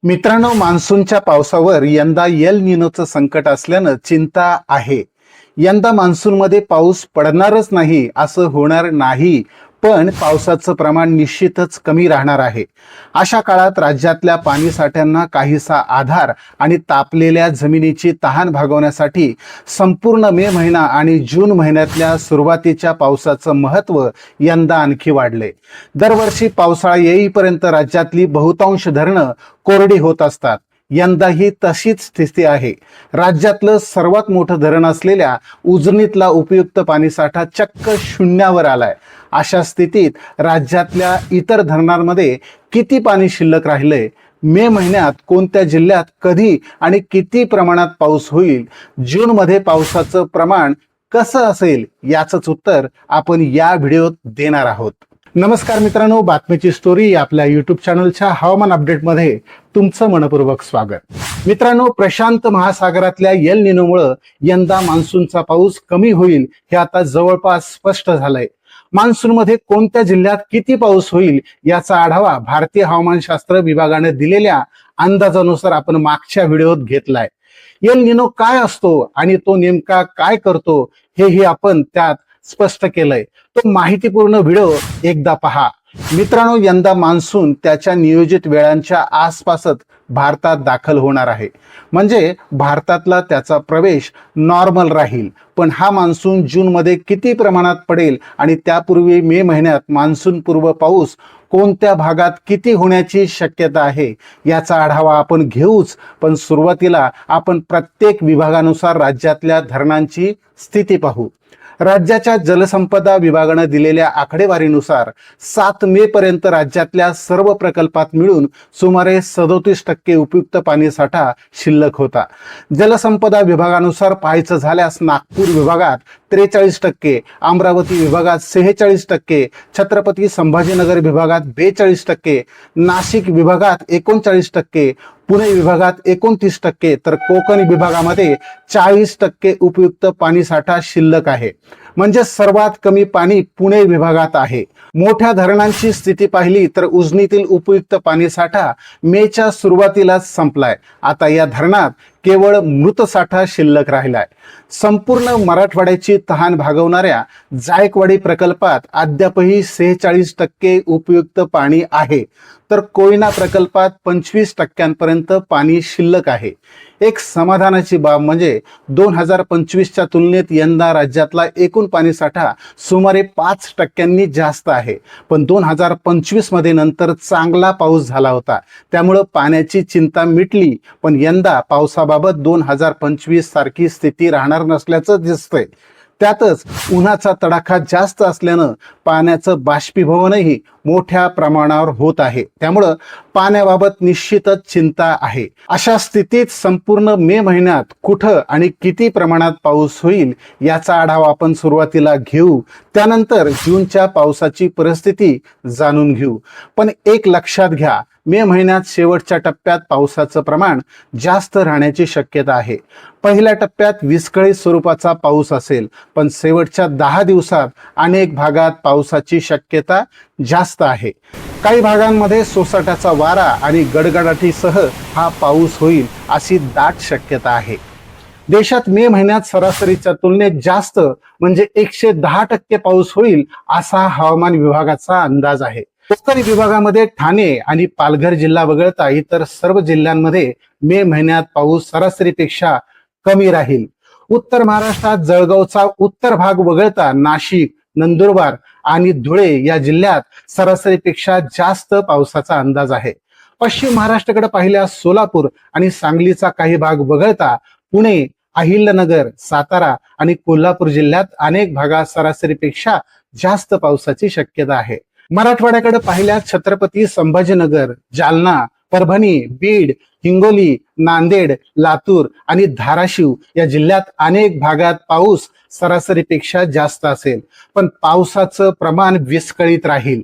मित्रांनो, मान्सूनच्या पावसावर यंदा एल निनोचं संकट असल्यानं चिंता आहे. यंदा मान्सूनमध्ये पाऊस पडणारच नाही असं होणार नाही, पण पावसाचं प्रमाण निश्चितच कमी राहणार आहे. अशा काळात राज्यातल्या पाणीसाठ्यांना काहीसा आधार आणि तापलेल्या जमिनीची तहान भागवण्यासाठी संपूर्ण मे महिना आणि जून महिन्यातल्या सुरुवातीच्या पावसाचं महत्त्व यंदा आणखी वाढले. दरवर्षी पावसाळा येईपर्यंत राज्यातली बहुतांश धरणं कोरडी होत असतात. यंदाही तशीच स्थिती आहे. राज्यातलं सर्वात मोठं धरण असलेल्या उजनीतला उपयुक्त पाणीसाठा चक्क शून्यावर आलाय. अशा स्थितीत राज्यातल्या इतर धरणांमध्ये किती पाणी शिल्लक राहिलंय, मे महिन्यात कोणत्या जिल्ह्यात कधी आणि किती प्रमाणात पाऊस होईल, जूनमध्ये पावसाचं प्रमाण कसं असेल, याचंच उत्तर आपण या व्हिडिओत देणार आहोत. नमस्कार मित्रांनो, बातमीची स्टोरी आपल्या युट्यूब चॅनलच्या हवामान अपडेटमध्ये तुमचं मनपूर्वक स्वागत. मित्रांनो, प्रशांत महासागरातल्या एल निनोमुळे यंदा मान्सूनचा पाऊस कमी होईल हे आता जवळपास स्पष्ट झालंय. मान्सूनमध्ये कोणत्या जिल्ह्यात किती पाऊस होईल याचा आढावा भारतीय हवामानशास्त्र विभागाने दिलेल्या अंदाजानुसार आपण मागच्या व्हिडिओत घेतलाय. एल निनो काय असतो आणि तो नेमका काय करतो हेही आपण त्यात स्पष्ट केलंय. तो माहितीपूर्ण व्हिडिओ एकदा पहा. मित्रांनो, यंदा मान्सून त्याच्या नियोजित वेळांच्या आसपासच भारतात दाखल होणार आहे. म्हणजे भारतातला त्याचा प्रवेश नॉर्मल राहील. पण हा मान्सून जूनमध्ये किती प्रमाणात पडेल आणि त्यापूर्वी मे महिन्यात मान्सून पूर्व पाऊस कोणत्या भागात किती होण्याची शक्यता आहे याचा आढावा आपण घेऊच. पण सुरुवातीला आपण प्रत्येक विभागानुसार राज्यातल्या धरणांची स्थिती पाहू. राज्याच्या जलसंपदा विभागाने दिलेल्या आकडेवारीनुसार 7 मे पर्यंत राज्यातल्या सर्व प्रकल्पात मिळून सुमारे 37% उपयुक्त पाणीसाठा शिल्लक होता. जलसंपदा विभागानुसार पाहायचं झाल्यास नागपूर विभागात 43%, अमरावती विभागात 46%, छत्रपती संभाजीनगर विभागात 42%, नाशिक विभागात 39%, पुणे विभागात 29%, तर कोकण विभागामध्ये 40% उपयुक्त पाणीसाठा शिल्लक आहे. म्हणजे सर्वात कमी पाणी पुणे विभागात आहे. मोठ्या धरणांची स्थिती पाहिली तर उजनीतील उपयुक्त पाणीसाठा मेच्या सुरुवातीलाच संपलाय. आता या धरणात केवळ मृत साठा शिल्लक राहिलाय. संपूर्ण मराठवाड्याची तहान भागवणाऱ्या जायकवाडी प्रकल्पात अद्यापही 46% उपयुक्त पाणी आहे, तर कोयना प्रकल्पात 25% पाणी शिल्लक आहे. एक समाधानाची बाब म्हणजे 2025च्या तुलनेत यंदा राज्यातला एकूण पाणीसाठा सुमारे 5% जास्त आहे. पण 2025 मध्ये नंतर चांगला पाऊस झाला होता, त्यामुळं पाण्याची चिंता मिटली. पण यंदा पावसाबाबत 2025 सारखी स्थिती राहणार नसल्याचं दिसतंय. त्यातच उन्हाचा तडाखा जास्त असल्यानं पाण्याचं बाष्पीभवनही मोठ्या प्रमाणावर होत आहे. त्यामुळं पाण्याबाबत निश्चितच चिंता आहे. अशा स्थितीत संपूर्ण मे महिन्यात कुठं आणि किती प्रमाणात पाऊस होईल याचा आढावा आपण सुरुवातीला घेऊ. त्यानंतर जूनच्या पावसाची परिस्थिती जाणून घेऊ. पण एक लक्षात घ्या, मे महिन्यात शेवटच्या टप्प्यात पावसाचं प्रमाण जास्त राहण्याची शक्यता आहे. पहिल्या टप्प्यात विस्कळीत स्वरूपाचा पाऊस असेल, पण शेवटच्या 10 दिवसात अनेक भागात पावसाची शक्यता जास्त आहे. काही भागांमध्ये सोसाट्याचा वारा आणि गडगडाटीसह हा पाऊस होईल अशी दाट शक्यता आहे. देशात मे महिन्यात सरासरीच्या तुलनेत जास्त म्हणजे 110% पाऊस होईल असा हवामान विभागाचा अंदाज आहे. कोकण विभागामध्ये ठाणे आणि पालघर जिल्हा वगळता इतर सर्व जिल्ह्यांमध्ये मे महिन्यात पाऊस सरासरीपेक्षा कमी राहील. उत्तर महाराष्ट्रात जळगावचा उत्तर भाग वगळता नाशिक, नंदुरबार आणि धुळे या जिल्ह्यात सरासरीपेक्षा जास्त पावसाचा अंदाज आहे. पश्चिम महाराष्ट्राकडे पाहिल्यास सोलापूर आणि सांगलीचा काही भाग वगळता पुणे, अहिल्यानगर, सातारा आणि कोल्हापूर जिल्ह्यात अनेक भागात सरासरीपेक्षा जास्त पावसाची शक्यता आहे. मराठवाड्याकडे पाहिल्यास छत्रपती संभाजीनगर, जालना, परभणी, बीड, हिंगोली, नांदेड, लातूर आणि धाराशिव या जिल्ह्यात अनेक भागात पाऊस सरासरीपेक्षा जास्त असेल, पण पावसाचं प्रमाण विस्कळीत राहील.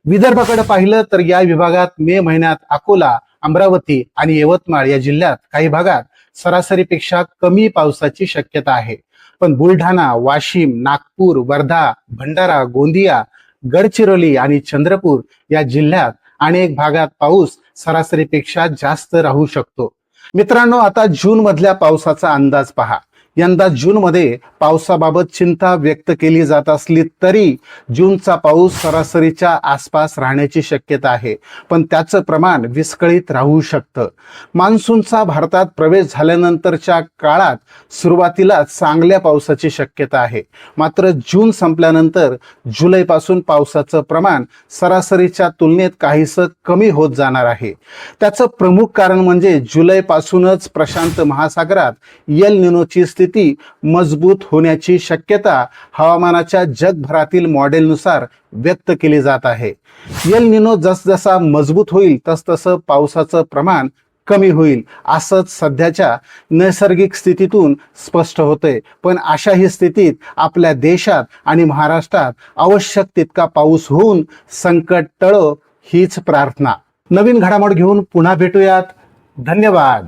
विदर्भाकडे पाहिलं तर या विभागात मे महिन्यात अकोला, अमरावती आणि यवतमाळ या जिल्ह्यात काही भागात सरासरीपेक्षा कमी पावसाची शक्यता आहे. पण बुलढाणा, वाशिम, नागपूर, वर्धा, भंडारा, गोंदिया, गडचिरोली आणि चंद्रपूर या जिल्ह्यात अनेक भागात पाऊस सरासरीपेक्षा जास्त राहू शकतो. मित्रांनो, आता जून मधल्या पावसाचा अंदाज पहा. यंदा जूनमध्ये पावसाबाबत चिंता व्यक्त केली जात असली तरी जूनचा पाऊस सरासरीच्या आसपास राहण्याची शक्यता आहे, पण त्याचं प्रमाण विस्कळीत राहू शकतं. मान्सूनचा भारतात प्रवेश झाल्यानंतरच्या काळात सुरुवातीला चांगल्या पावसाची शक्यता आहे, मात्र जून संपल्यानंतर जुलैपासून पावसाचं प्रमाण सरासरीच्या तुलनेत काहीसं कमी होत जाणार आहे. त्याचं प्रमुख कारण म्हणजे जुलैपासूनच प्रशांत महासागरात एल निनोची स्थिती मजबूत होण्याची शक्यता हवामानाच्या जगभरातील मॉडेलनुसार व्यक्त केली जात आहे. एल निनो जसजसा मजबूत होईल तसतसं पावसाचं प्रमाण कमी होईल असंच सध्याच्या नैसर्गिक स्थितीतून स्पष्ट होतंय. पण अशाही स्थितीत आपल्या देशात आणि महाराष्ट्रात आवश्यक तितका पाऊस होऊन संकट टळो हीच प्रार्थना. नवीन घडामोड घेऊन पुन्हा भेटूयात. धन्यवाद.